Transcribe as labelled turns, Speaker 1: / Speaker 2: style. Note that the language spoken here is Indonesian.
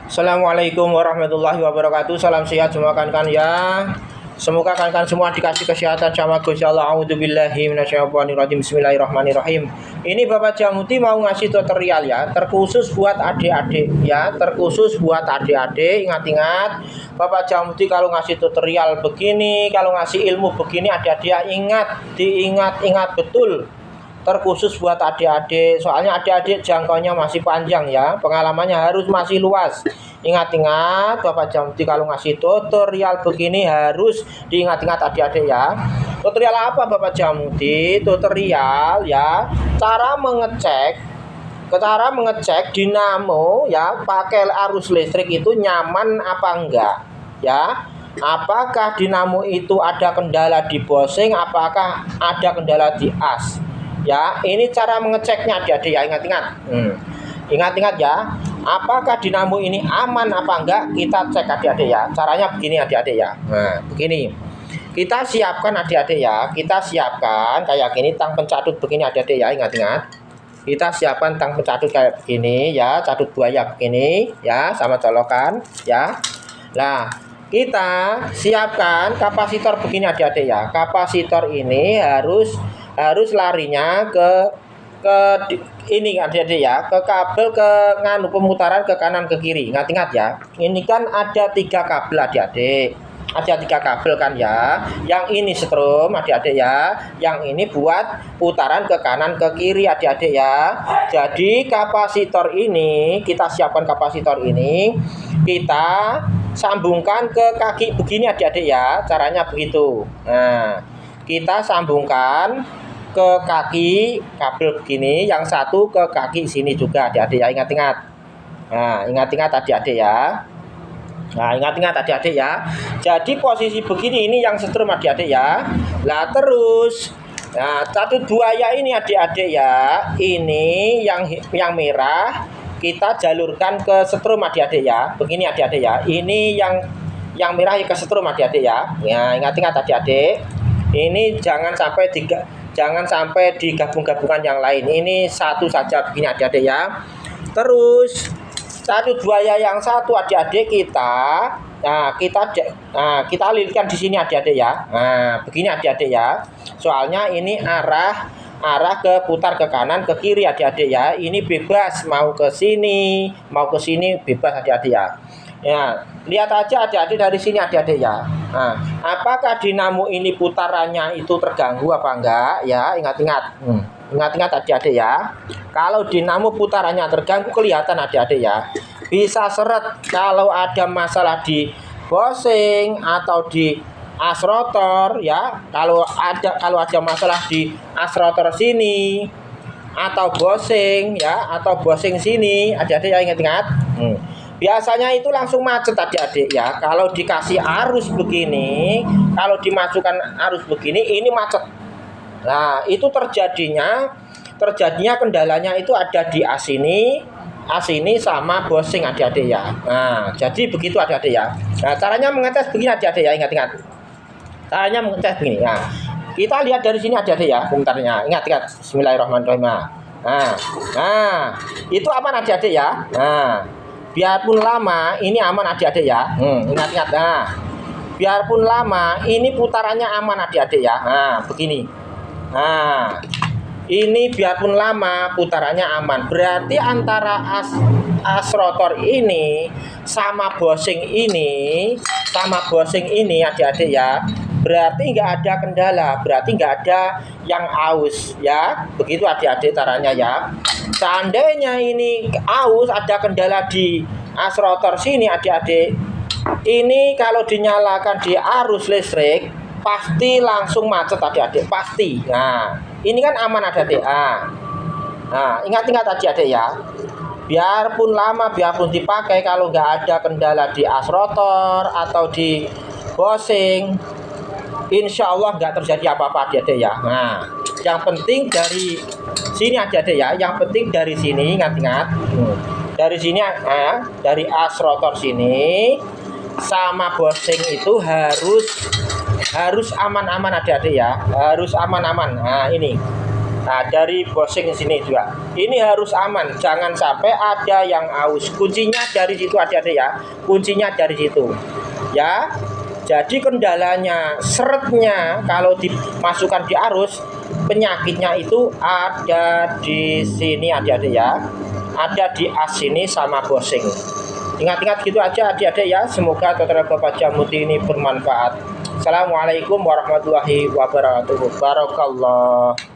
Speaker 1: Assalamualaikum warahmatullahi wabarakatuh. Salam sehat semua kan ya. Semoga kan semua dikasih kesehatan sama Gusti Allah. A'udzubillahi minasyaitonirrajim. Bismillahirrahmanirrahim. Ini Bapak Jamuti mau ngasih tutorial ya, terkhusus buat adik-adik ya, terkhusus buat adik-adik. Ingat-ingat, Bapak Jamuti kalau ngasih tutorial begini, kalau ngasih ilmu begini, adik-adik diingat betul. Terkhusus buat adik-adik, soalnya adik-adik jangkauannya masih panjang ya, pengalamannya harus masih luas. Ingat-ingat, Bapak Jamuti kalau ngasih tutorial begini harus diingat-ingat adik-adik ya. Tutorial apa Bapak Jamuti? Tutorial ya, cara mengecek dinamo ya, pakai arus listrik itu nyaman apa enggak ya. Apakah dinamo itu ada kendala di bosing, apakah ada kendala di as ya. Ini cara mengeceknya adik-adik ya, ingat-ingat ya, apakah dinamo ini aman apa enggak, kita cek adik-adik ya. Caranya begini adik-adik ya. Nah begini, kita siapkan adik-adik ya, kita siapkan kayak gini tang pencatut begini adik-adik ya. Ingat-ingat, kita siapkan tang pencatut kayak begini ya, catut buaya begini ya, sama colokan ya. Nah kita siapkan kapasitor begini adik-adik ya. Kapasitor ini harus larinya ke ini adik-adik ya, ke kabel, ke nganu pemutaran ke kanan ke kiri. Ingat-ingat ya, ini kan ada 3 kabel adik-adik, ada 3 kabel kan ya. Yang ini strom adik-adik ya, yang ini buat putaran ke kanan ke kiri adik-adik ya. Jadi kapasitor ini, kita siapkan kapasitor ini, kita sambungkan ke kaki begini adik-adik ya. Caranya begitu. Nah kita sambungkan ke kaki kabel begini, yang satu ke kaki sini juga adik-adik ya. Ingat-ingat. Nah ingat-ingat adik-adik ya. Nah ingat-ingat adik-adik ya. Jadi posisi begini, ini yang setrum adik-adik ya. Nah terus, nah catut buaya ini adik-adik ya, ini yang merah kita jalurkan ke setrum adik-adik ya. Begini adik-adik ya. Ini yang merah ke setrum adik-adik ya. Ya ingat-ingat adik-adik. Ini jangan sampai digabung-gabungan yang lain. Ini satu saja begini adik-adik ya. Terus catut buaya yang satu adik-adik kita lilitkan di sini adik-adik ya. Nah begini adik-adik ya. Soalnya ini arah ke putar ke kanan ke kiri adik-adik ya. Ini bebas mau ke sini bebas adik-adik ya. Ya, lihat aja adik-adik dari sini adik-adik ya. Nah, apakah dinamo ini putarannya itu terganggu apa enggak ya? Ingat-ingat. Ingat-ingat adik-adik ya. Kalau dinamo putarannya terganggu, kelihatan adik-adik ya. Bisa seret kalau ada masalah di bosing atau di as rotor ya. Kalau ada masalah di as rotor sini atau bosing ya, atau bosing sini adik-adik ya, ingat-ingat. Biasanya itu langsung macet adik-adik ya. Kalau dikasih arus begini, kalau dimasukkan arus begini, ini macet. Nah itu terjadinya kendalanya itu ada di as ini sama bosing adik-adik ya. Nah jadi begitu adik-adik ya. Nah caranya mengetes begini adik-adik ya, ingat-ingat. Caranya mengetes begini. Nah kita lihat dari sini adik-adik ya, komentarnya. Ingat-ingat. Bismillahirrahmanirrahim. Nah itu aman adik-adik ya. Nah biarpun lama ini aman adik-adik ya. Ingat-ingat. Nah biarpun lama ini putarannya aman adik-adik ya. Nah begini. Nah ini biarpun lama putarannya aman, berarti antara as rotor ini sama bosing ini adik-adik ya, berarti nggak ada kendala, berarti nggak ada yang aus ya. Begitu adik-adik caranya ya. Seandainya ini aus, ada kendala di as rotor sini adik-adik, ini kalau dinyalakan di arus listrik pasti langsung macet adik-adik, pasti. Nah ini kan aman adik-adik. Nah ingat-ingat adik-adik ya, biarpun lama, biarpun dipakai, kalau nggak ada kendala di as rotor atau di bosing, insya Allah nggak terjadi apa-apa adik-adik ya. Nah yang penting dari sini adik-adik ya, yang penting dari sini, ingat-ingat. Dari sini dari as rotor sini sama bosing itu harus aman-aman adik-adik ya, harus aman-aman. Nah ini Nah, dari bosing sini juga. Ini harus aman, jangan sampai ada yang aus. Kuncinya dari situ adik-adik ya. Kuncinya dari situ. Ya. Jadi kendalanya seretnya kalau dimasukkan di arus, penyakitnya itu ada di sini adik-adik ya. Ada di as sini sama bosing. Ingat-ingat gitu aja adik-adik ya. Semoga tutorial Bapak Jamuti ini bermanfaat. Assalamualaikum warahmatullahi wabarakatuh. Barakallah.